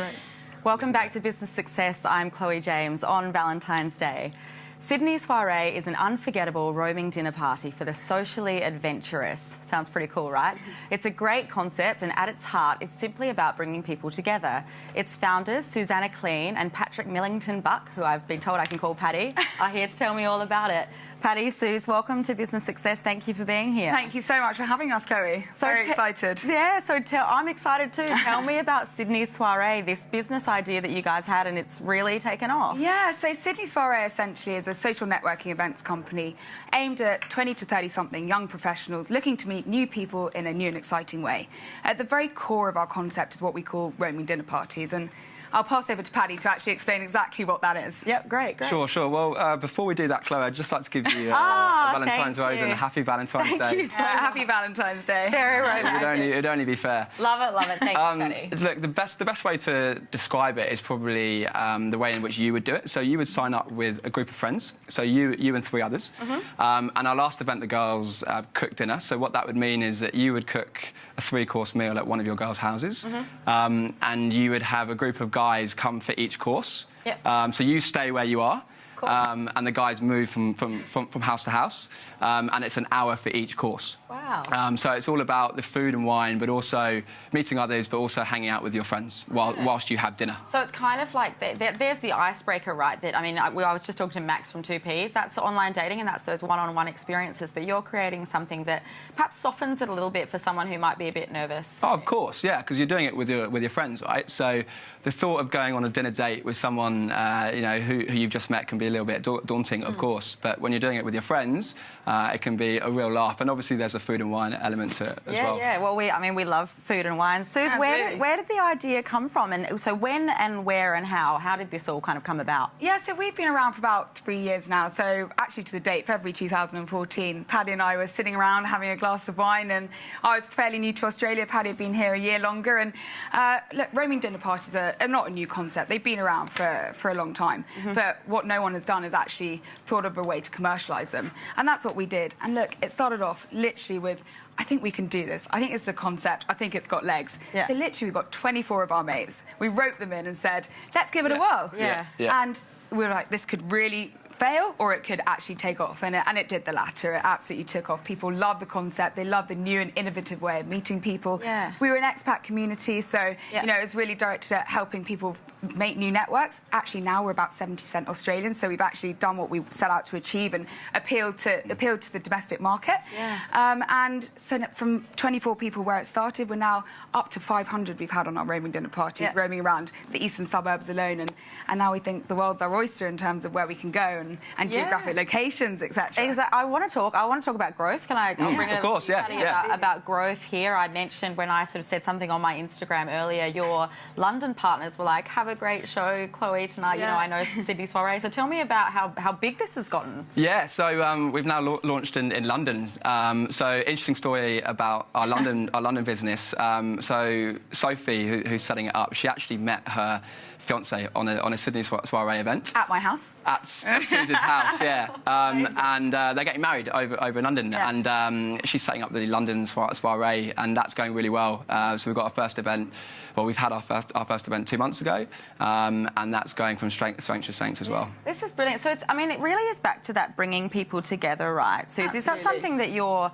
Great. Welcome back to Business Success. I'm Chloe James on Valentine's Day. Sydney Soiree is an unforgettable roaming dinner party for the socially adventurous. Sounds pretty cool, right? It's a great concept, and at its heart, it's simply about bringing people together. Its founders, Susanna Clean and Patrick Millington-Buck, who I've been told I can call Paddy, are here to tell me all about it. Paddy, Suze, welcome to Business Success. Thank you for being here. Thank you so much for having us, Chloe. Very excited. Yeah, I'm excited too. Tell me about Sydney Soiree, this business idea that you guys had, and it's really taken off. Yeah, so Sydney Soiree essentially is a social networking events company aimed at 20 to 30-something young professionals looking to meet new people in a new and exciting way. At the very core of our concept is what we call roaming dinner parties, and I'll pass over to Paddy to actually explain exactly what that is. Yep, great. Sure. Well, before we do that, Chloe, I'd just like to give you a Valentine's Rose and a happy Valentine's Day. Thank you so much. Happy Valentine's Day. Very romantic. It'd only be fair. Love it. Thanks, Paddy. Look, the best way to describe it is probably the way in which you would do it. So you would sign up with a group of friends, so you and 3 others. And our last event, the girls cooked dinner. So what that would mean is that you would cook a 3-course meal at one of your girls' houses, and you would have a group of guys come for each course. Yep. So you stay where you are. Cool. And the guys move from house to house, and it's an hour for each course. Wow. So it's all about the food and wine, but also meeting others, but also hanging out with your friends whilst you have dinner. So it's kind of like, there's the icebreaker, right? That, I mean, I was just talking to Max from 2Ps. That's online dating, and that's those one-on-one experiences, but you're creating something that perhaps softens it a little bit for someone who might be a bit nervous. Oh, of course, yeah, because you're doing it with your friends, right? So the thought of going on a dinner date with someone who you've just met can be a little bit daunting, of course, but when you're doing it with your friends, it can be a real laugh, and obviously there's a food and wine element to it as well. Yeah. Well, we love food and wine. Suze, where did the idea come from, and so when and where and how did this all kind of come about? Yeah, so we've been around for about 3 years now. So actually, to the date, February 2014, Paddy and I were sitting around having a glass of wine, and I was fairly new to Australia. Paddy had been here a year longer, and look, roaming dinner parties are not a new concept. They've been around for a long time, but what no one has done is actually thought of a way to commercialise them, and that's what we did. And look, it started off literally with, I think we can do this. I think it's the concept. I think it's got legs. Yeah. So literally we got 24 of our mates. We wrote them in and said, let's give it a whirl. Yeah. And we were like, this could really fail, or it could actually take off, and it did the latter. It absolutely took off. People love the concept. They love the new and innovative way of meeting people. Yeah. We were an expat community, so it's really directed at helping people make new networks. Actually, now we're about 70% Australian, so we've actually done what we set out to achieve and appealed to the domestic market. Yeah. And so from 24 people where it started, we're now up to 500 we've had on our roaming dinner parties, roaming around the eastern suburbs alone, and now we think the world's our oyster in terms of where we can go and geographic locations, etc. Exactly. I want to talk about growth. Can I bring it of course, about growth here? I mentioned when I sort of said something on my Instagram earlier, your London partners were like, have a great show, Chloe, tonight. I know Sydney Soiree. So tell me about how big this has gotten. Yeah, so we've now launched in London. So interesting story about our London business. So Sophie, who's setting it up, she actually met her fiance on a Sydney Soiree event. At my house? At Suze's house, yeah. And they're getting married over in London, and she's setting up the London Soiree, and that's going really well. So we've got our first event. Well, we've had our first event 2 months ago, and that's going from strength to strength as well. This is brilliant. So it really is back to that bringing people together, right, Suze? Is that something that you're,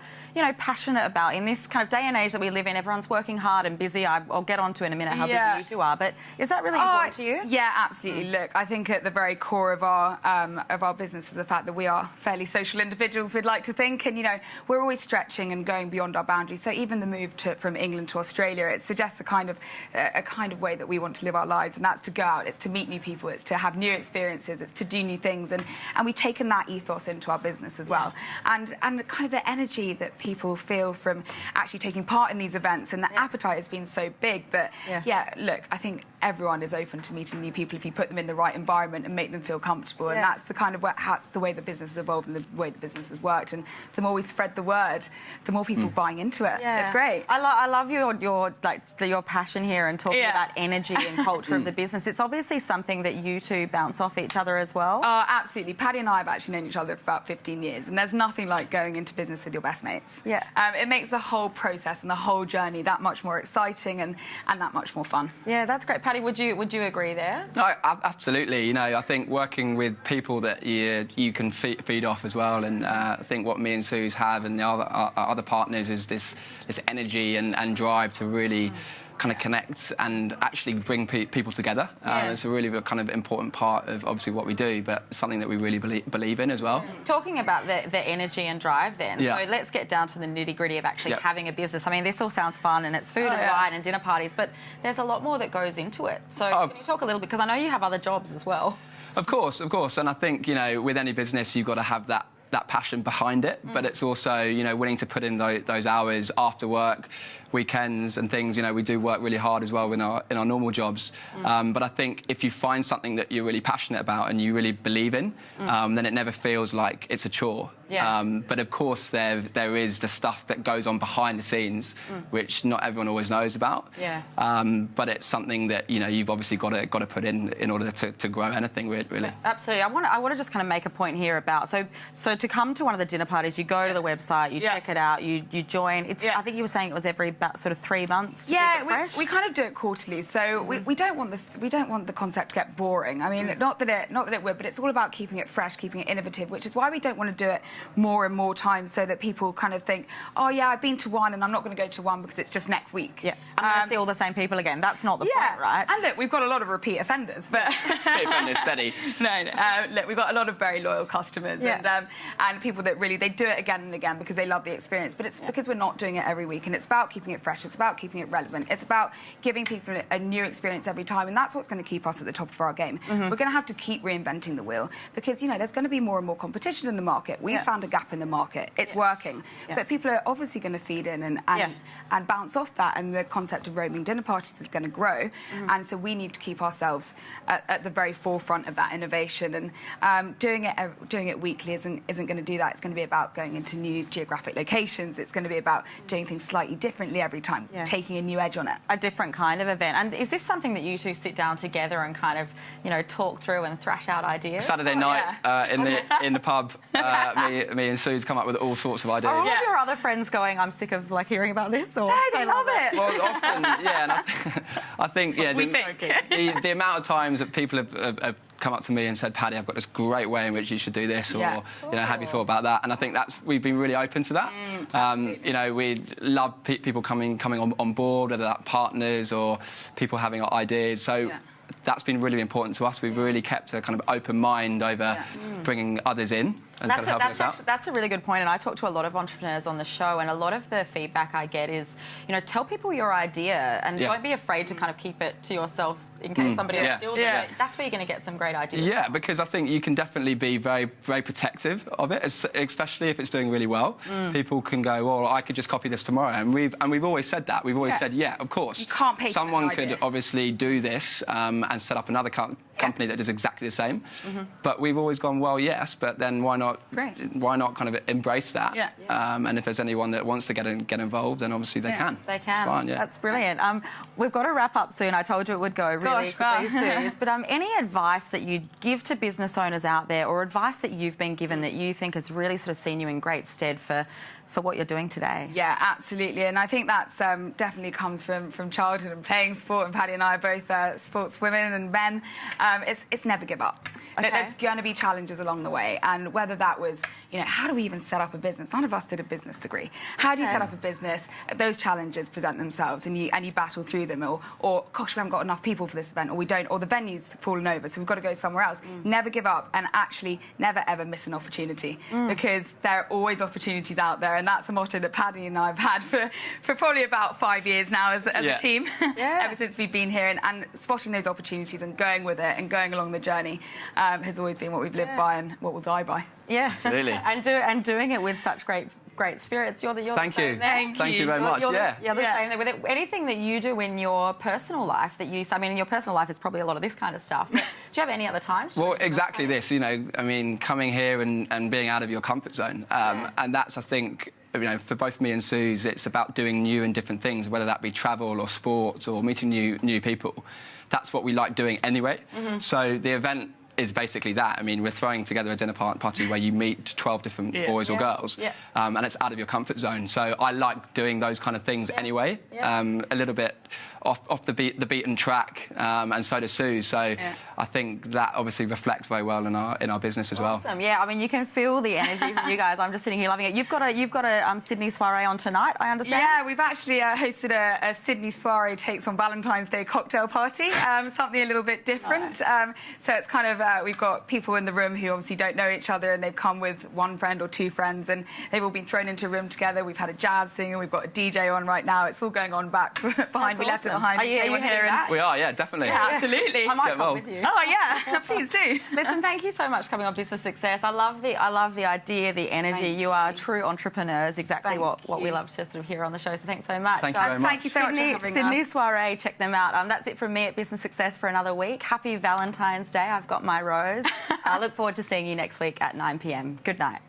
passionate about in this kind of day and age that we live in? Everyone's working hard and busy. I'll get on to in a minute how busy you two are, but is that really important to you? Yeah, absolutely. Look, I think at the very core of our business is the fact that we are fairly social individuals, we'd like to think, and we're always stretching and going beyond our boundaries. So even the move from England to Australia, it suggests a kind of way that we want to live our lives, and that's to go out, it's to meet new people, it's to have new experiences, it's to do new things, and we've taken that ethos into our business as well. And kind of the energy that people feel from actually taking part in these events, and the appetite has been so big that look, I think everyone is open to meeting new people if you put them in the right environment and make them feel comfortable, and that's the kind of the way the business has evolved and the way the business has worked, and the more we spread the word, the more people buying into it. It's great. I love your passion here and talking about energy and culture of the business. It's obviously something that you two bounce off each other as well. Oh, absolutely. Paddy and I have actually known each other for about 15 years, and there's nothing like going into business with your best mates. effortless. Yeah. It makes the whole process and the whole journey that much more exciting and that much more fun. Yeah, that's great. Paddy, would you agree there? No, absolutely. You know, I think working with people that you can feed off as well, and I think what me and Suze have and the other partners is this energy and drive to really kind of connect and actually bring people together. It's a really kind of important part of obviously what we do, but something that we really believe in as well. Talking about the energy and drive then, so let's get down to the nitty-gritty of actually having a business. I mean, this all sounds fun and it's food and wine and dinner parties, but there's a lot more that goes into it. So can you talk a little bit, because I know you have other jobs as well. Of course, and I think, you know, with any business, you've got to have that passion behind it, but it's also, you know, willing to put in those hours after work, weekends and things. You know, we do work really hard as well in our normal jobs, but I think if you find something that you're really passionate about and you really believe in, then it never feels like it's a chore. But of course there is the stuff that goes on behind the scenes, which not everyone always knows about. But it's something that, you know, you've obviously got to put in order to grow anything really. Absolutely. I want to just kind of make a point here about so to come to one of the dinner parties, you go to the website, you check it out, you join. I think you were saying it was every about sort of 3 months to keep it fresh? we kind of do it quarterly, so we don't want the concept to get boring. I mean, not that it would, but it's all about keeping it fresh, keeping it innovative, which is why we don't want to do it more and more times, so that people kind of think, oh yeah, I've been to one and I'm not going to go to one because it's just next week. I'm going to see all the same people again. That's not the point, right? And look, we've got a lot of repeat offenders, but offenders steady. No. Look, we've got a lot of very loyal customers and people that really they do it again and again because they love the experience. But it's because we're not doing it every week, and it's about keeping it fresh. It's about keeping it relevant. It's about giving people a new experience every time, and that's what's going to keep us at the top of our game. We're going to have to keep reinventing the wheel because, you know, there's going to be more and more competition in the market. We've found a gap in the market. It's working, but people are obviously going to feed in and bounce off that, and the concept of roaming dinner parties is going to grow, and so we need to keep ourselves at the very forefront of that innovation. And doing it weekly isn't going to do that. It's going to be about going into new geographic locations. It's going to be about doing things slightly differently every time, taking a new edge on it. A different kind of event. And is this something that you two sit down together and kind of, you know, talk through and thrash out ideas? Saturday night in the pub, me and Suze come up with all sorts of ideas. Are all of your other friends going, I'm sick of like hearing about this? Or no, they love it. Well, often, and I think the amount of times that people have come up to me and said, Paddy, I've got this great way in which you should do this, or you know, have you thought about that? And I think we've been really open to that. You know, we love people coming on board, whether that's partners or people having ideas. So that's been really important to us. We've really kept a kind of open mind over bringing others in. That's a really good point, and I talk to a lot of entrepreneurs on the show, and a lot of the feedback I get is, you know, tell people your idea and don't be afraid to kind of keep it to yourselves in case somebody else steals it. That's where you're going to get some great ideas. Yeah, because I think you can definitely be very, very protective of it, especially if it's doing really well. People can go, well, I could just copy this tomorrow, and we've always said that. We've always said, of course. You can't pay someone could obviously do this and set up another company that does exactly the same. But we've always gone, well, yes, but then why not kind of embrace that? And if there's anyone that wants to get involved, then obviously they can. They can. It's fine, That's brilliant. We've got to wrap up soon. I told you it would go really quickly soon. But any advice that you'd give to business owners out there, or advice that you've been given that you think has really sort of seen you in great stead for what you're doing today? Yeah, absolutely. And I think that's definitely comes from childhood and playing sport. And Paddy and I are both sports women and men. It's never give up. There's going to be challenges along the way. And whether that was, you know, how do we even set up a business? None of us did a business degree. How do you set up a business? Those challenges present themselves, and you battle through them. Or gosh, we haven't got enough people for this event, or we don't, or the venue's fallen over, so we've got to go somewhere else. Never give up, and actually never ever miss an opportunity, because there are always opportunities out there. And that's a motto that Paddy and I have had for probably about 5 years now as a team, ever since we've been here. And spotting those opportunities and going with it and going along the journey has always been what we've lived by and what we'll die by. Yeah, absolutely. and doing it with such great spirits. You're the same. Thank you very much. You're the same there with it. Anything that you do in your personal life that in your personal life is probably a lot of this kind of stuff. But do you have any other times? Well, exactly this. You know, I mean, coming here and being out of your comfort zone, and that's, I think, you know, for both me and Suze, it's about doing new and different things, whether that be travel or sports or meeting new people. That's what we like doing anyway. So the event is basically that. I mean, we're throwing together a dinner party where you meet 12 different boys or girls, and it's out of your comfort zone. So I like doing those kind of things anyway, a little bit off the beaten track, and so does Sue. So I think that obviously reflects very well in our business as well. Awesome. Yeah, I mean, you can feel the energy from you guys. I'm just sitting here loving it. You've got a Sydney soiree on tonight, I understand. Yeah, we've actually hosted a Sydney soiree takes on Valentine's Day cocktail party, something a little bit different. So it's kind of we've got people in the room who obviously don't know each other, and they've come with one friend or two friends, and they've all been thrown into a room together. We've had a jazz singer, we've got a DJ on right now. It's all going on back behind. We left it behind. Are you hearing that? We are, yeah, definitely. Yeah, absolutely. I might come with you. Oh yeah, please do. Listen, thank you so much for coming on Business Success. I love the idea, the energy. You are true entrepreneurs, exactly what we love to sort of hear on the show. So thanks so much. Thank you very much. Thank you so much for having Sydney us. Soiree, check them out. That's it from me at Business Success for another week. Happy Valentine's Day. I've got my rose. I look forward to seeing you next week at 9 p.m. Good night.